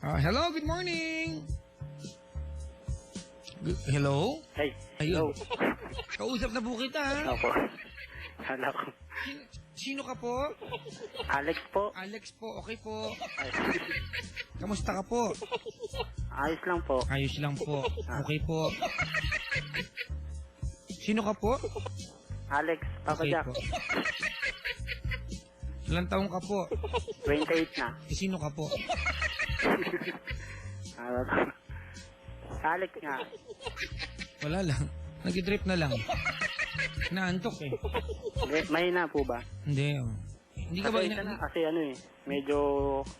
Hello, good morning. Hello? Hey, Ayun. Kausap na po kita, ha? Opo. Kala ko. Sino ka po? Alex po. Alex po, okay po. Ay, Kamusta ka po? ayos lang po. Ayos lang po. Okay po. Sino ka po? Alex, Papa Okay Jack. po. Ilang taong ka po? 28 na. Sino ka po? Ano to? Alex nga. Wala lang. Nag-trip na lang. Naantok eh. Hindi, mahina po ba? Hindi. Oh. Hindi ka ba Kasi, kasi ano eh, medyo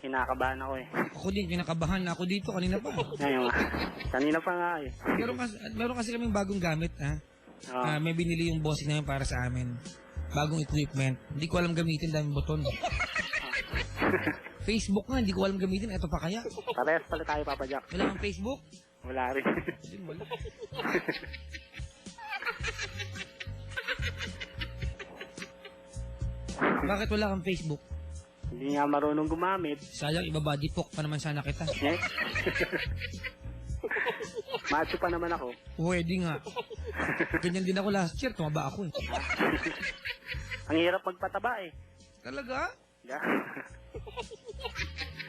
kinakabahan ako eh. Ako din, pinakabahan na ako dito kanina pa. Ngayon nga. Kanina pa nga eh. Meron kasi kaming bagong gamit, ha? Oo. May binili yung bossing namin para sa amin. Bagong equipment. Hindi ko alam gamitin, daming buton. Facebook nga, hindi ko alam gamitin. Ito pa kaya? Parehas pala tayo, Papa Jack. Wala kang Facebook? Wala rin. Hindi, wala. Bakit wala kang Facebook? Hindi nga marunong gumamit. Sayang, ibabody poke pa naman sana kita. Eh? Macho pa naman ako. Pwede nga. Ganyan din ako last year, tumaba ako eh. Ang hirap magpataba eh. Talaga? Yeah.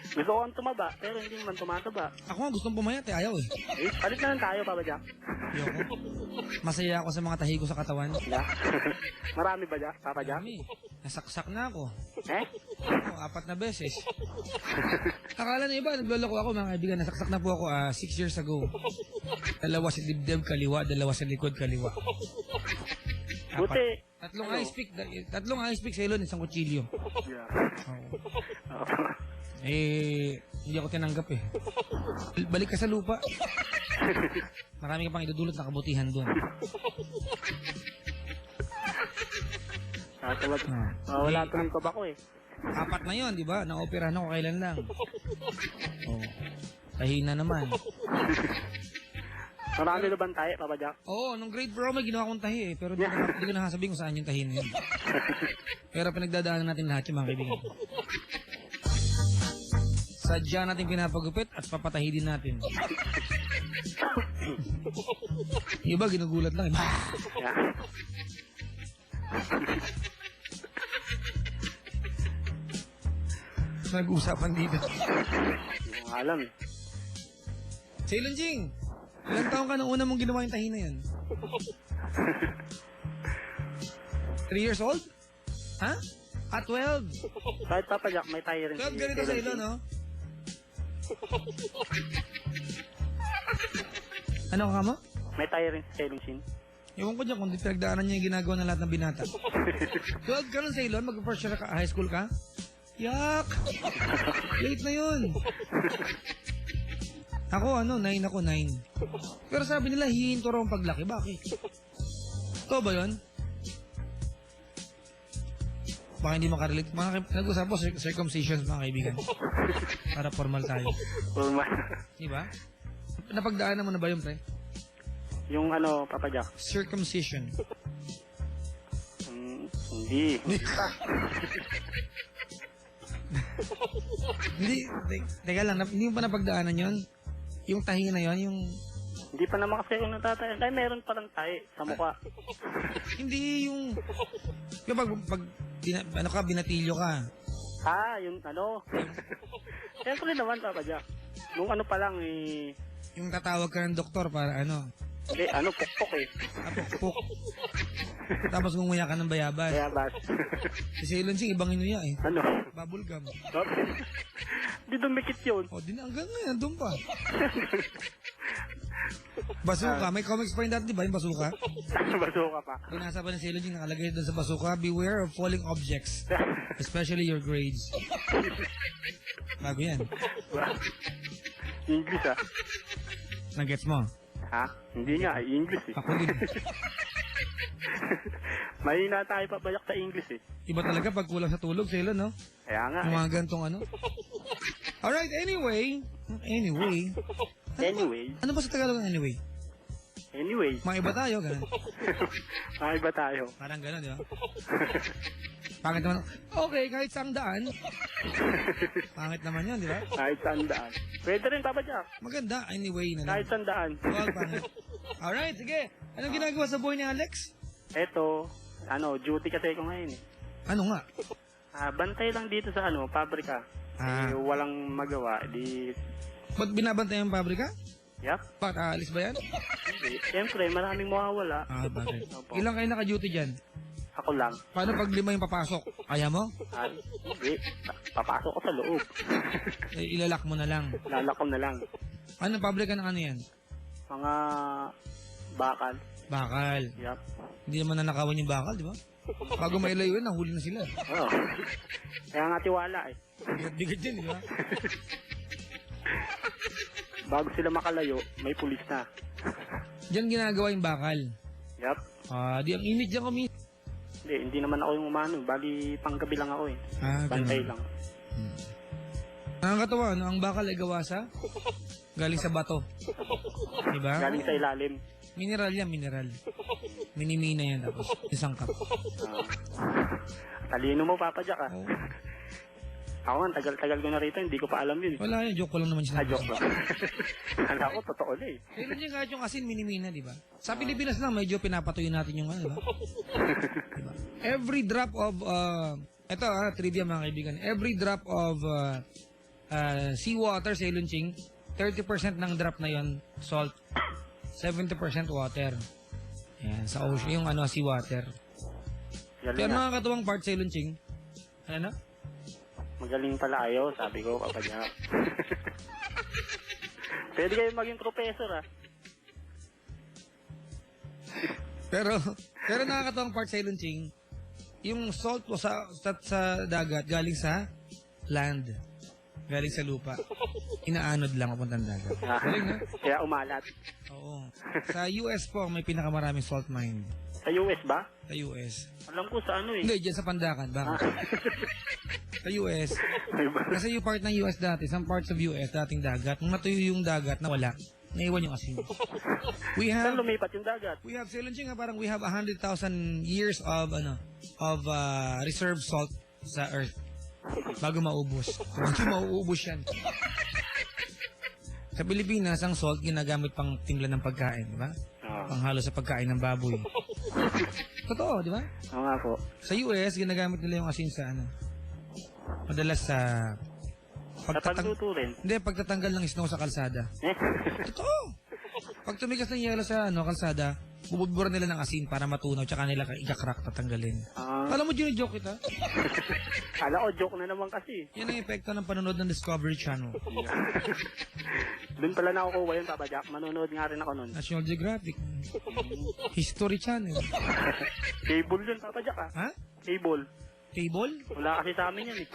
Gusto ko ang tumaba, pero hindi naman tumataba. Ako nga gustong pumayat eh, ayaw eh. Eh, palit na lang tayo, Papa Jack. Ayoko. Masaya ako sa mga tahi ko sa katawan. Yeah. Marami ba, Jack? Papa Jack? Dami. Nasaksak na ako. Eh? Ako, 4 na beses. Akala na iba, nagloloko ako mga kaibigan. Nasaksak na po ako 6 years ago. 2 sa dibdib, kaliwa. 2 sa likod, kaliwa. Buti. Tatlong ice pick. Tatlong ice pick sa ilon, isang kutsilyo. Yeah. Oo. Hindi ako tinanggap eh. Balik ka sa lupa. Marami ka pang idudulot na kabutihan doon. Wala ito ng tabako eh. 4 na yon, di ba? Na-operahan ako kailan lang. Oh. Tahina naman. Marami na bang tayo, Papa Jack? Oo, nung grade 4 may ginawa kong tahi eh. Pero hindi ko nakasabihin kung saan yung tahi na yun. Pero pinagdadaanan natin lahat yung mga kaibigan. Sadya natin pinapagupit at papatahi din natin. Iba, ginugulat lang. Yeah. Nag-uusapan dito. Hindi ko alam eh. Ceylon Jing, ilang taong ka nung una mong ginawa yung tahi na yun? 3 years old? Ha? 12. Kahit Papa Jack, may tayo rin. 12 ganito sa ilo, no? Ano ka mo? May tayo rin sa Sailing Shin. Ewan ko dyan kung di pinagdaanan niya yung ginagawa ng lahat ng binata. 12 ka nun sa ilon, mag-first year ka, high school ka? Yak! Late na yun. Ako 9 ako, 9. Pero sabi nila, hihinto raw ang paglaki. Bakit? Ito ba yun? Baka hindi makarelate. Nag-usap po, circumcisions mga kaibigan. Para formal tayo. Formal. Diba? Napagdaanan mo na ba yun, pre? Yung ano, Papa Jack? Circumcision. Hindi. Hindi, teka lang, hindi mo pa napagdaanan yun? Yung tahi na yun, yung... Hindi pa naman kasi ako natatay. Ay, meron pa lang tayo sa mukha. Hindi yung... Yung binatilyo ka. Yung ano. Siyempre naman, Papa Jack. Nung ano pa lang eh... Yung tatawag ka ng doktor para ano... pukpok eh. Pukpok. Tapos ngumuya ka ng bayabas. Bayabas. Si Ceylon Sing, ibang inuya eh. Ano? Bubble gum. Di dumikit yun. O, hanggang ngayon, doon pa. Basuka. May comics pa rin dati, di ba? Yung basuka. Basuka pa. Binasa pa ng Ceylon Sing, nakalagay doon sa basuka, beware of falling objects. Especially your grades. Bago yan. English ah. Nagets mo? Ha? Hindi nga, English eh. Ako din. Mahina tayo papayak sa English eh. Iba talaga pag kulang sa tulog, Ceylon, no? Kaya nga Yung mga gantong ano. Alright, anyway. Anyway. Ano ba sa Tagalog ang anyway? Anyway, Mga iba tayo, ganun. iba tayo. Parang ganun, di ba? Pangit naman. Okay, kahit saang daan. Pangit naman yun, di ba? Kahit saan daan. Pwede rin, Papa Jack. Maganda, anyway na lang. Kahit saan daan. Huwag pangit. Alright, sige. Anong ginagawa sa buhay ni Alex? Eto, duty kasi ko ngayon eh. Ano nga? Bantay lang dito sa pabrika. Ah. Walang magawa. Di, Ba't binabantay ang pabrika? yap. Ba't aalis ba yan? Hindi. Siyempre, maraming mawawala. Bakit? Opo. Ilang kayo naka-duty dyan? Ako lang. Paano pag 5 yung papasok? Kaya mo? Hindi. Papasok ko sa loob. Ilalak mo na lang. Lalako na lang. Ano pabrika ng ano yan? Mga bakal. Bakal. Yap. Hindi naman nanakawan yung bakal, di ba? Bago mailayo yun, nahuli na sila. Oo. Kaya nga tiwala eh. Bigat din, di ba? Bago sila makalayo, may pulis na. Diyan ginagawa yung bakal. Yap. Di ang init dyan kami. Hindi naman ako yung umano. Bali, panggabi lang ako eh. Bantay lang. Nakakatawa, no? Ang bakal ay gawa sa? Galing sa bato. Diba? Galing sa ilalim. Mineral yan, mineral. Minimina yan tapos. Isang cup. Talino mo, Papa Jack ah. Oh. Ako nga, tagal-tagal ko na rito, hindi ko pa alam yun. Wala yan, joke ko lang naman siya. Joke lang. Kala ko, totoo na eh. Kailan yung kahit yung asin, minimina, di ba? Sa Pilipinas lang, medyo pinapatuyo natin yung ano, di ba? Diba? Every drop of, ito trivia mga kaibigan. Every drop of seawater sa Ilunching, 30% ng drop na yon salt, 70% water. Yan, sa ocean, yung seawater. Pero Galing nga. nakakatuwang part sa Ilunching, ano? Magaling pala ayo, sabi ko, Papa Jack. Pwede kayo maging professor ah. Pero nakakatuwang part sa Ilunching, yung salt po sa dagat galing sa land. Galing sa lupa. Inaanod lang papuntang dagat. Galing, no? Kaya umalat. Oo. Sa US po, may pinakamaraming salt mine. Sa US ba? Sa US. Alam ko sa ano eh. Hindi, dyan sa Pandakan. Bakit? Sa US. Kasi yung part ng US dati, some parts of US, dating dagat, nung natuyo yung dagat, nawala. Naiwan yung asin. Saan lumipat yung dagat? We have sa Ilunching, parang we have 100,000 years of reserve salt sa earth bago maubos. So, hindi mauubos yan. Sa Pilipinas, ang salt ginagamit pang timpla ng pagkain, di ba? Panghalo sa pagkain ng baboy. Totoo, di ba? Oo nga po. Sa US, ginagamit nila yung asin sa madalas sa Sa pagluto rin. Hindi, pagtatanggal ng snow sa kalsada. Totoo. Pag tumigas ng yelo sa kalsada, bubudburan nila ng asin para matunaw, tsaka nila ika-crack tatanggalin. Alam mo, joke kita? Kala ko, joke na naman kasi. Yan ang epekto ng panonood ng Discovery Channel. Doon pala nakukuha yun, Papa Jack. Manonood nga rin ako nun. National Geographic. History Channel. Cable yun, Papa Jack ah. Ha? Cable. Cable? Wala kasi sa amin yan eh.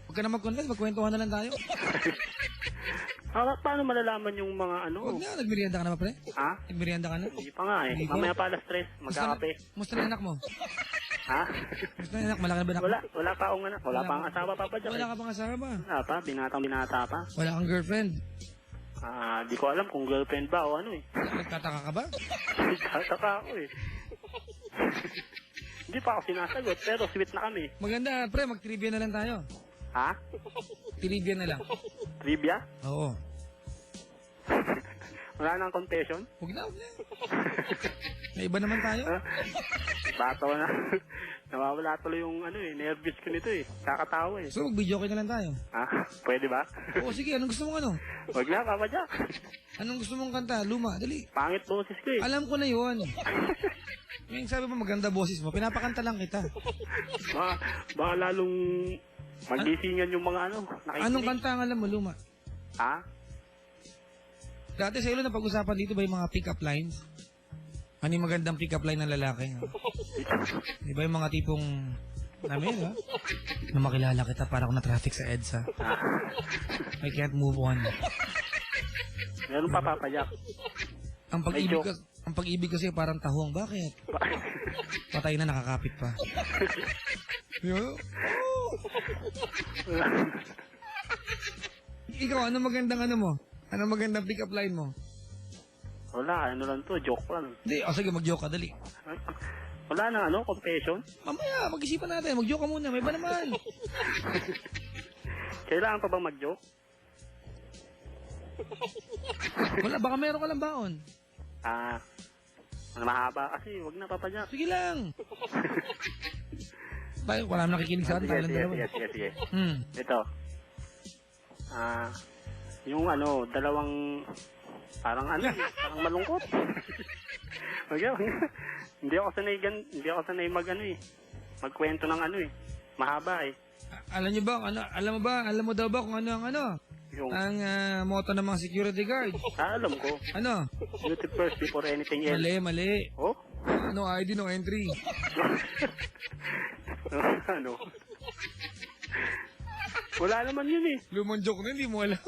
Huwag ka na mag-convince, magkwentuhan na lang tayo. Paano malalaman yung mga Huwag na, nagmerienda ka na ba, pre? Ha? Nagmerienda ka na? Hindi pa nga eh. Hindi pa? Mamaya pa alas 3, magkakape. Musta na anak mo? Ha? Musta na anak? Malaki na ba anak mo? Wala pa akong anak. Wala pa ang asawa, Papa Jack. Wala ka pang asawa ba? Wala pa, binata pa. Wala kang girlfriend? Di ko alam kung girlfriend ba o ano eh. Nagtataka ka ba? Nagtataka ako eh. Hindi pa ako sinasagot, pero sweet na kami. Maganda, pre, mag-trivia na lang tayo. Ha? Trivia na lang. Trivia? Oo. Wala nang confession? Huwag na. May iba naman tayo. Bato na. Nawawala tuloy yung nervous ko nito eh. Kakatawa eh. So, mag-video na lang tayo. Ha? Pwede ba? Oo, sige. Anong gusto mong Wag na, Papa Jack. Anong gusto mong kanta? Luma, dali. Pangit boses ko eh. Alam ko na yun. Yung sabi mo, maganda boses mo. Pinapakanta lang kita. Baka lalong magisingan yung mga nakikinig. Anong kanta ang alam mo, Luma? Ha? Dati sa ilo na pag-usapan dito ba yung mga pick-up lines? Ano yung magandang pick-up line ng lalaki? Di ba yung mga tipong namin, ha? Na makilala kita para ako na-traffic sa EDSA. I can't move on. Meron pa, Papa Jack. Ang pag-ibig kasi parang tahong. Bakit? Patay na, nakakapit pa. Ikaw, ano magandang mo? Ano magandang pick-up line mo? Wala, ano lang to, joke lang. Hindi, sige, mag-joke ka, dali. Wala na, confession. Mamaya, mag-isipan natin. Mag-joke ka muna. May ba naman? Kailangan pa bang mag-joke? Wala, baka meron ka lang baon. Mahaba kasi, wag na papadyak. Sige lang. Tayo, wala naman nakikinig sa atin. Sige, Tayo lang sige, dalawa. sige. Hmm. Ito. Yung dalawang, parang parang malungkot. Hindi ako sanay magkwento ng mahaba eh. Alam niyo ba, alam mo daw ba kung ano ang Yung, ang motto ng mga security guard? alam ko. Ano? Duty first before anything else. Mali. Oh? No ID, no entry. Ano? Wala naman yun eh. Lumang joke na, hindi mo alam.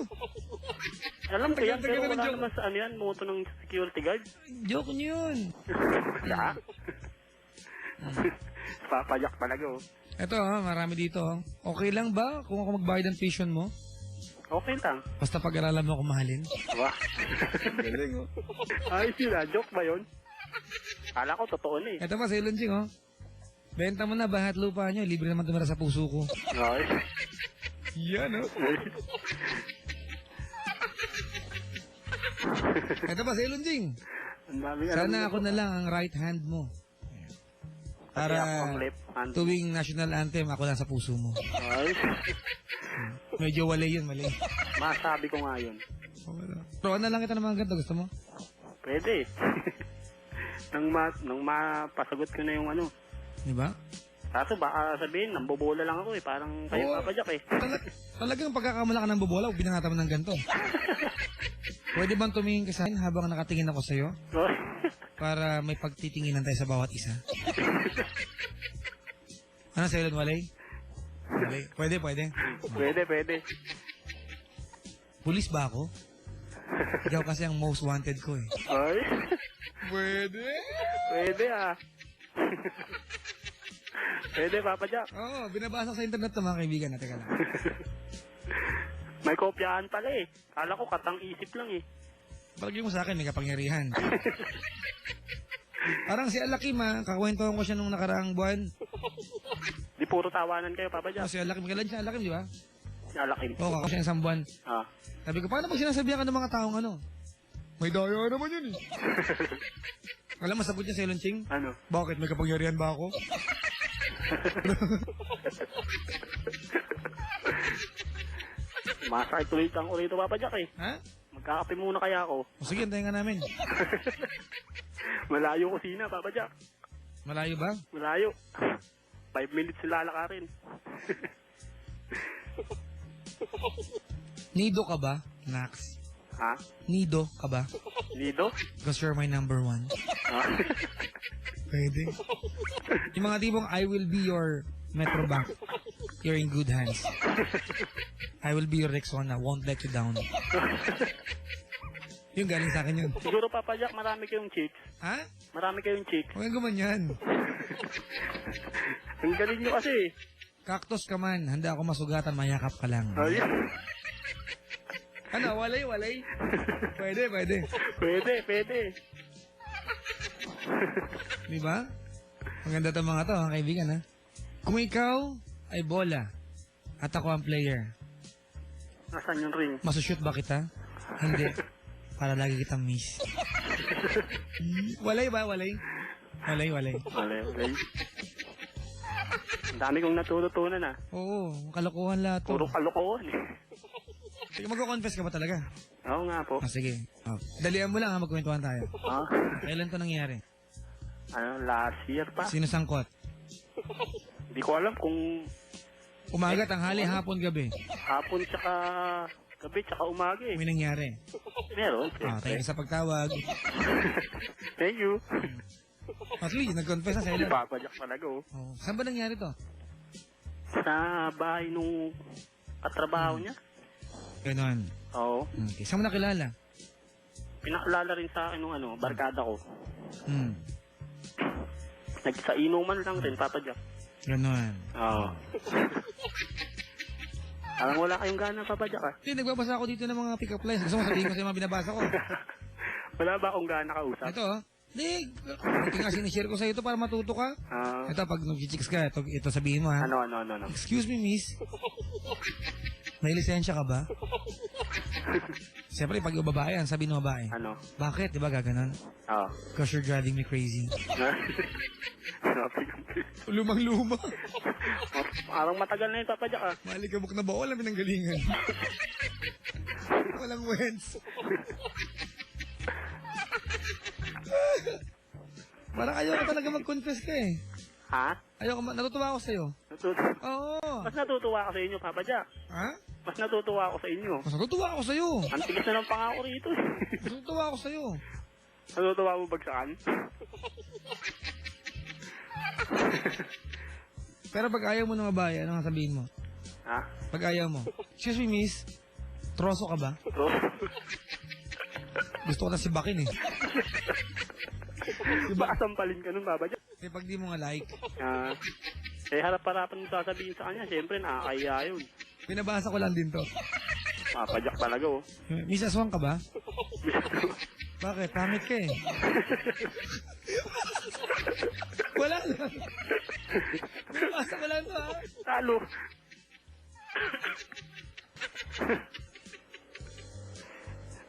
Alam ko yan, Tagal pero ng wala joke. naman sa yan, moto ng security guard. Joke niyo yun. Wala. Papayak talaga oh. Eto marami dito. Okay lang ba kung ako magbayad ng tuition mo? Okay lang. Basta pag-aralan mo ako mahalin. Wah. Galing oh. Ayos yun joke ba yun? Kala ko totoo na eh. Eto pa, Sailon Ching oh. Benta mo na bahat lupa nyo. Libre naman tumira sa puso ko. Ay. Yan oh. Eto pa, Sailon Ching. Ang daming alam Sana na ako na lang ang right hand mo. Kasi ako Para ang left hand. tuwing national anthem, ako lang sa puso mo. Ay. Medyo wali yun, mali. Masabi ko nga yun. Pero na lang kita ng mga ganito. Gusto mo? Pwede. nang mapasagot ko na yung Di ba? Kaso baka sabihin, nambobola lang ako eh. Parang kayo Oo. papadyak eh. Talagang pagkakamala ka ng bobola, binangata mo ng ganito. Pwede bang tumingin ka sa akin habang nakatingin ako sa'yo? Para may pagtitinginan tayo sa bawat isa. Ano, Sailon Walay? Walay? Pwede. Pwede. Pulis ba ako? Ikaw kasi ang most wanted ko eh. Ay. Pwede Pwede. Pwede, papadyak. Oo, binabasa sa internet to mga kaibigan natin ka lang. May kopyahan pala eh. Kala ko katang isip lang eh. Palagi mo sa akin, may kapangyarihan. Parang si Alakim kakwentuhan ko siya nung nakaraang buwan. Di puro tawanan kayo, papadyak. Si Alakim, kailan siya Alakim, di ba? Alakim. Oo, kako siya isang buwan. Sabi ko, paano pag sinasabihan ka ng mga taong may daya naman yun eh. Alam mo, sagot niya Sailon Ching? Ano? Bakit? May kapangyarihan ba ako? Masakit tuloy lang ko rito, papadyak eh. Ha? Magkakape muna kaya ako. O sige, antayin nga namin. Malayo kusina, papadyak. Malayo ba? Malayo. 5 minutes lalakarin. Nido ka ba, Nax? Ha? Nido ka ba? Nido? Because you're my number one. Pwede. Yung mga tipong, I will be your Metrobank. You're in good hands. I will be your Rexona. Won't let you down. Yung galing sa akin yun. Siguro, papadyak, marami kayong chicks. Ha? Marami kayong chicks. Huwag guman yan. Ang galing nyo kasi. Cactus ka man. Handa ako masugatan. Mayakap ka lang. Ay. Ano? Walay? Pwede. Pwede. Di ba? Maganda itong mga to, mga kaibigan, ha? Kung ikaw ay bola at ako ang player, Nasaan yung ring? masushoot ba kita? Hindi. Para lagi kitang miss. Walay ba? Walay. Wala. Ang dami kong natutunan ah. Oo, kalokohan lahat to. Puro kalokohan eh. Sige, magko-confess ka ba talaga? Oo nga po. Sige. Dalian mo lang ha, magkwentuhan tayo. Ah, Kailan to nangyari? last year pa. Sino sangkot? Hindi ko alam kung Umaga, tanghali, hapon, gabi. hapon tsaka gabi tsaka umaga eh. May nangyari. Meron. Thank you sa pagtawag. Thank you. At least, nag-confess na sa ilan. Papadyak talaga oh. Saan ba nangyari to? Sa bahay nung katrabaho niya. Ganon. Oo. Okay. Saan mo nakilala? Pinakilala rin sa akin nung barkada ko. Hmm. Sa inuman lang rin, papadyak. Ganon. Oo. Alam wala kayong gana, papadyak ah. Nagbabasa ako dito ng mga pick-up lines. Gusto mo sabihin ko sa mga binabasa ko? Wala ba akong gana kausap? Ito, Hindi, buti nga sinishare ko sa'yo ito para matuto ka. Ito, pag nag-chicks ka, ito sabihin mo ha. Ano? Excuse me, miss. May lisensya ka ba? Siyempre, pag yung babae, ang sabihin ng babae. Ano? Bakit? Di ba gaganon? Oo. Because you're driving me crazy. Lumang-luma. Parang matagal na yun, Papa Jack, ah. Malikabok na ba? Walang pinanggalingan. Walang wens. Parang ayaw ka talaga mag-confess ka eh. Ha? Natutuwa ako sa'yo. Oo. Mas natutuwa ako sa inyo, Papa Jack. Ha? Mas natutuwa ako sa inyo. Mas natutuwa ako sa'yo. Ang tigas na ng pangako rito. Mas natutuwa ako sa'yo. Natutuwa mo bagsaan? Pero pag ayaw mo ng babae, ano nga sabihin mo? Ha? Pag ayaw mo, excuse me miss, troso ka ba? Gusto ko na si Bakin eh. Baka sampalin ka nun, Papa Jack. Eh pag di mo nga like, Harap-harapan mo sasabihin sa kanya, siyempre nakakaya yun. binabasa ko lang din to. Papa Jack talaga, oh. Miss Aswang ka ba? Bakit? Pamit ka eh. Wala lang. Binabasa ko lang to ha. Talo.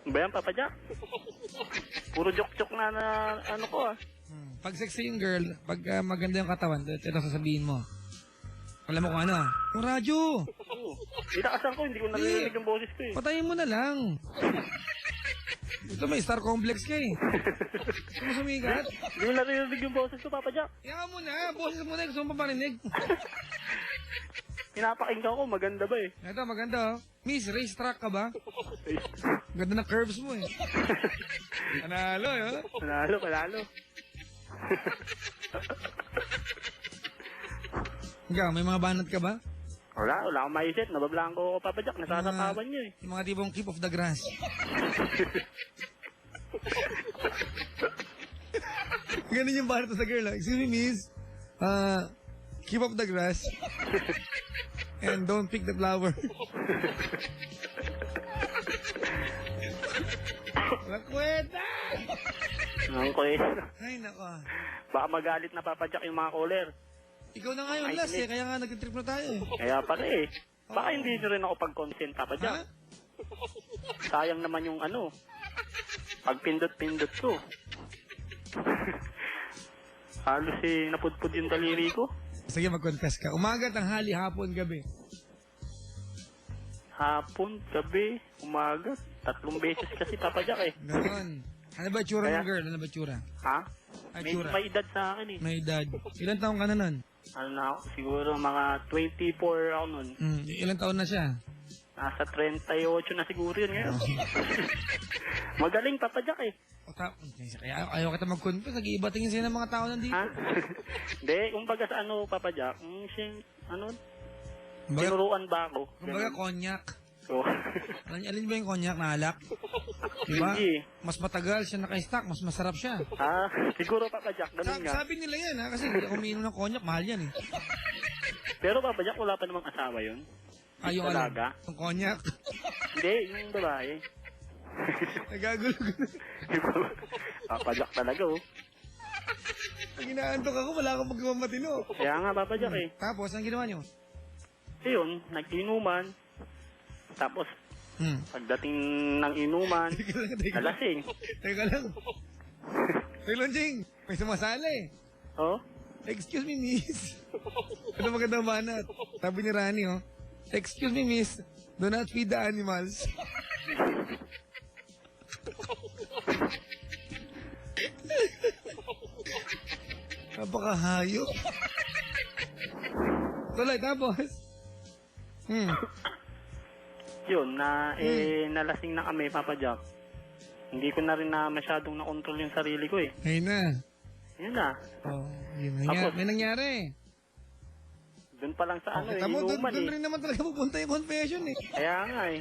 Ba yan, Papa Jack? Puro joke-joke na ano ko, ah. Pag sexy yung girl, pag maganda yung katawan, ito sasabihin mo. Alam mo kung ano? Yung radyo! Itakasan ko, hindi ko narinig yung boses ko, eh. Patayin mo na lang. Ito may star complex ka eh. Gusto mo sumikat? Hindi ko narinig yung boses ko, Papa Jack. Iyan mo na, boses mo na, gusto mo pa marinig. Pinapakinggan ko, maganda ba eh? Ito, maganda oh. Miss, racetrack ka ba? Ganda ng curves mo eh. Panalo eh. Panalo. Ikaw, may mga banat ka ba? Wala akong maisip. Nabablangko ko, Papa Jack. Nasasapawan niyo eh. Yung mga tipong keep of the grass. Ganun yung banat sa girl. Excuse me, miss. Keep up the grass. And don't pick the flower. Lakweta! Ang ko eh. Ay, nako. Baka magalit na, Papa Jack, yung mga caller. Ikaw na nga yung last eh, kaya nga nag-trip na tayo eh. Kaya pala eh. Baka hindi nyo rin ako pag-consent, Papa Ha? Jack. Sayang naman yung ano. Pag-pindot-pindot ko. Halos eh, napudpud yung daliri ko. Sige, mag-confess ka. Umaga, tanghali, hapon, gabi. Hapon, gabi, umaga. 3 beses kasi, Papa Jack eh. Ganon. Ano ba tsura ng girl? Ano ba tsura? Ha? Ay, May, tsura. may edad sa akin eh. May edad. Ilan taong ka na nun? Ano na ako, siguro mga 24 ako nun. Ilan taon na siya? Nasa 38 na siguro yun ngayon. Magaling, Papa Jack eh. Kaya ayaw kita mag-confess. Nag-iiba tingin sa'yo ng mga tao nandito. Ha? Hindi, kumbaga sa ano, Papa Jack, ano, Kumbaga, tinuruan ba ako? kumbaga konyak. So, Alin ba yung konyak na alak? Diba? hindi. Mas matagal siya naka-stack, mas masarap siya. Siguro, Papa Jack, ganun nga. Sabi nila yan ha, kasi hindi ako umiinom ng konyak, mahal yan eh. Pero, Papa Jack, wala pa namang asawa yun. Yung alam, Talaga? yung konyak. Hindi, yung babae. Nagagulo ko na. Papa Jack talaga, oh. Pag inaantok ako, wala akong magawang matino. Kaya nga, Papa Jack eh. Tapos, ang ginawa nyo? Ayun, nag-inuman. Tapos, pagdating ng inuman, Teka lang. nalasing. Teka lang. Jing, may sumasala eh. Oh? Excuse me, miss. Ito magandang banat. Sabi ni Rani, oh. Excuse me, miss. Do not feed the animals. Napakahayop. Tuloy, tapos. Yun, nalasing na kami, Papa Jack. Hindi ko na rin na masyadong na-control yung sarili ko eh. Ngayon na. Yun na. Oh, yun Tapos, may nangyari. Doon pa lang sa ano eh, Tamo, inuman doon eh. rin naman talaga pupunta yung confession eh. Kaya nga eh.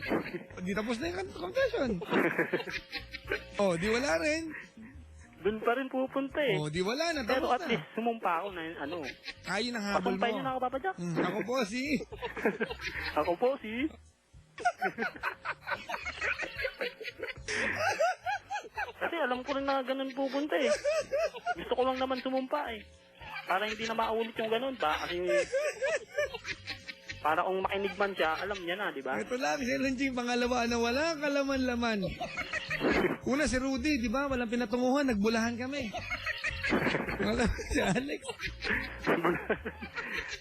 Di tapos na yung confession. Oh, di wala rin. Doon pa rin pupunta eh. Oh, di wala na. Pero Tapos at na. least sumumpa ako na ano. Ayun ang habol mo. Pasumpay niyo na ako, Papa Jack. Ako po si... Ako po si... Kasi alam alam ko rin na ganun pupunta eh. Gusto ko lang naman sumumpa eh. Para hindi na maulit yung ganun ba? Kasi para kung makinig man siya, alam niya na, di ba? Ito lang, si Lunching, pangalawa na wala kalaman-laman. Una si Rudy, di ba? Walang pinatunguhan, nagbulahan kami. Wala si Alex.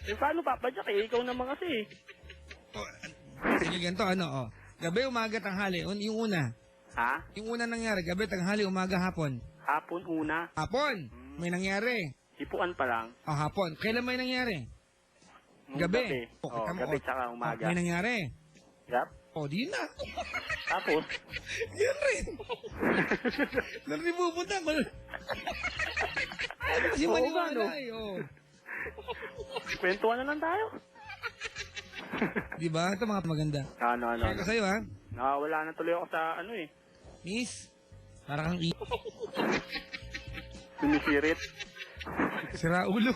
Eh, paano Papa Jack eh? Ikaw naman kasi eh. Sige, ganito, ano, oh. Gabi, umaga, tanghali. Yung una. Ha? Yung una nangyari, gabi, tanghali, umaga, hapon. Hapon una. Hapon! May nangyari. Hipuan pa lang. Oh, hapon. Kailan may nangyari? Gabi. Oh, tama, gabi oh. tsaka umaga. May nangyari. Yup. Oh, di yun na. Tapos, Yan rin. Narinig mo punta. Kasi Oo, maniwala ano? eh. Oh. kwentuhan na lang tayo. Di ba? Ito mga maganda. Ano. Kaya ka sa'yo, ha? Nakawala na tuloy ako sa ano eh. Miss, para kang Sumisirit. sira ulo.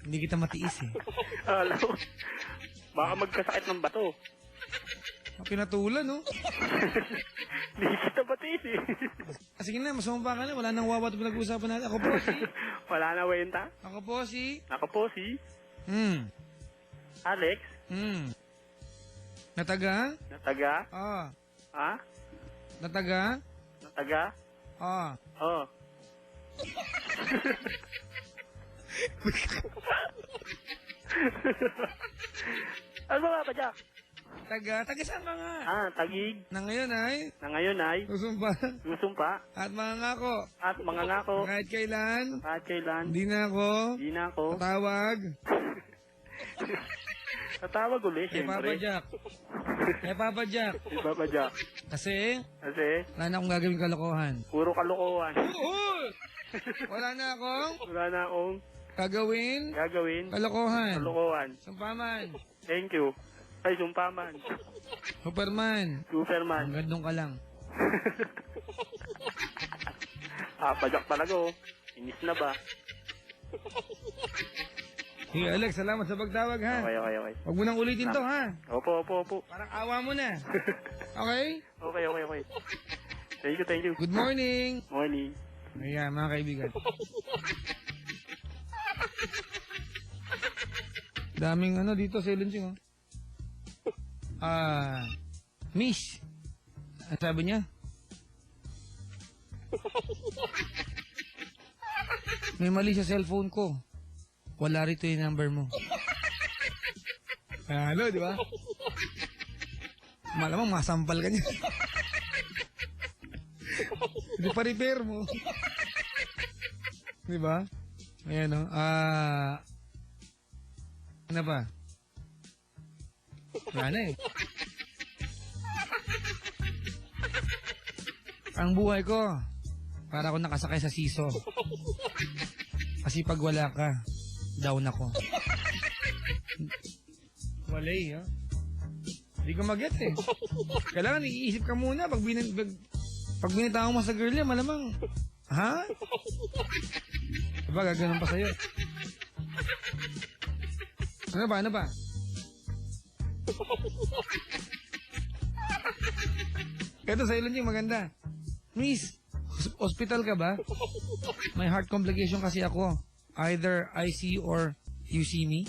Hindi kita matiis eh. Alam mo. Baka magkasakit ng bato. Pinatulan, no? Hindi kita batis eh. Sige na, masumpa ka na. Wala nang wawa ito pinag-uusapan natin. Ako po si... Wala na wenta. Ako po si... Ako po si Alex. Nataga? Nataga. Ah. Ha? Nataga? Nataga. Ah. Oh. Ano ba Papa Jack? Taga saan ka nga? Tagig. Na ngayon ay... Na ngayon ay Susumpa. susumpa At mga ngako. at mga ngako Kahit kailan. kahit kailan Hindi na ako. di na ako Tatawag. tatawag ulit Kay Papa siyempre. Jack. Kay Papa Jack. Si Papa Jack. Kasi... Kasi Wala na akong gagawin kalokohan. puro kalokohan. Oo! Wala na akong Wala na akong gagawin gagawin kalokohan. kalokohan. Sumpaman. Thank you. Ay, sumpaman. Superman. Superman. Hanggang doon ka lang. Papa Jack talaga oh. Inis na ba? Sige Alex, salamat sa pagtawag ha. Okay. Huwag mo nang ulitin to ha. Opo. Parang awa mo na. Okay? Okay. Thank you. Good morning. Morning. Ayan, mga kaibigan. Daming ano dito sa Ilunching, oh. Miss. Ang sabi niya? May mali sa cellphone ko. Wala rito yung number mo. Ano, di ba? Malamang masampal ka niya. Hindi pa repair mo. Di ba? Ayan, o. Ano ba? Wala na eh. Ang buhay ko, para ako nakasakay sa siso. Kasi pag wala ka, down ako. Wala eh, ha? Hindi ko mag-get eh. Kailangan iisip ka muna pag binitaw mo sa girl niya, malamang, ha? Diba, gaganon pa sa'yo. Ano ba? Ito sa Ilunching maganda. Miss, hospital ka ba? May heart complication kasi ako. Either I see or you see me.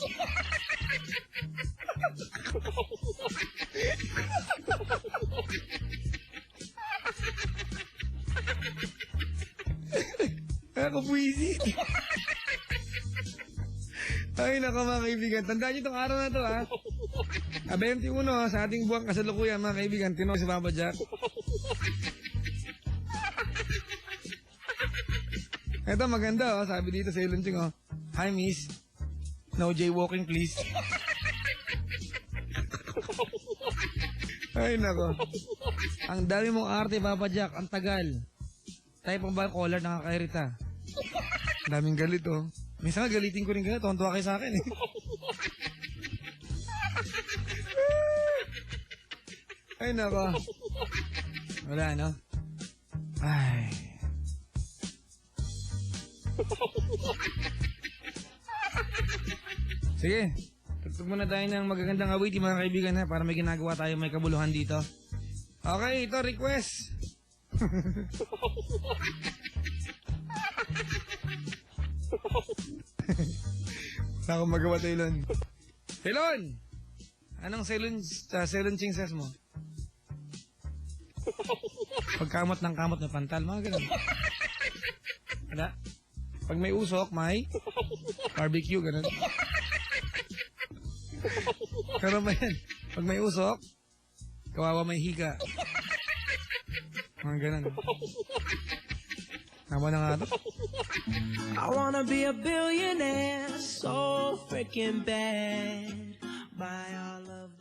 Ako buwisit. Ay, naka mga kaibigan. Tandaan nyo itong araw na ito, ha? 21, sa ating buwang kasalukuyan, mga kaibigan. Tinawag si Papa Jack. Ito, maganda, oh. Sabi dito sa Ilunching, oh. Hi, miss. No jaywalking, please. Ay, nako. Ang dami mong arte, Papa Jack. Ang tagal. Tayo pang ba collar nakakairita? Daming galit, oh. Minsan nga galitin ko rin kayo. Tuwan-tuwa kayo sa akin, eh. Ay, nako. Wala, no? Ay. Sige. Tugtog muna tayo ng magagandang awit, mga kaibigan, ha? Para may ginagawa tayo, may kabuluhan dito. Okay, ito, request. Wala akong magawa, Taylon. Taylon! Anong selon chingsas mo? Pagkamot ng kamot na pantal, mga ganun. Wala. Pag may usok, may barbecue, ganun. Pero ba yan? Pag may usok, kawawa may higa. Mga ganun. Tama na nga ito. I wanna be a billionaire so freaking bad. Buy all of the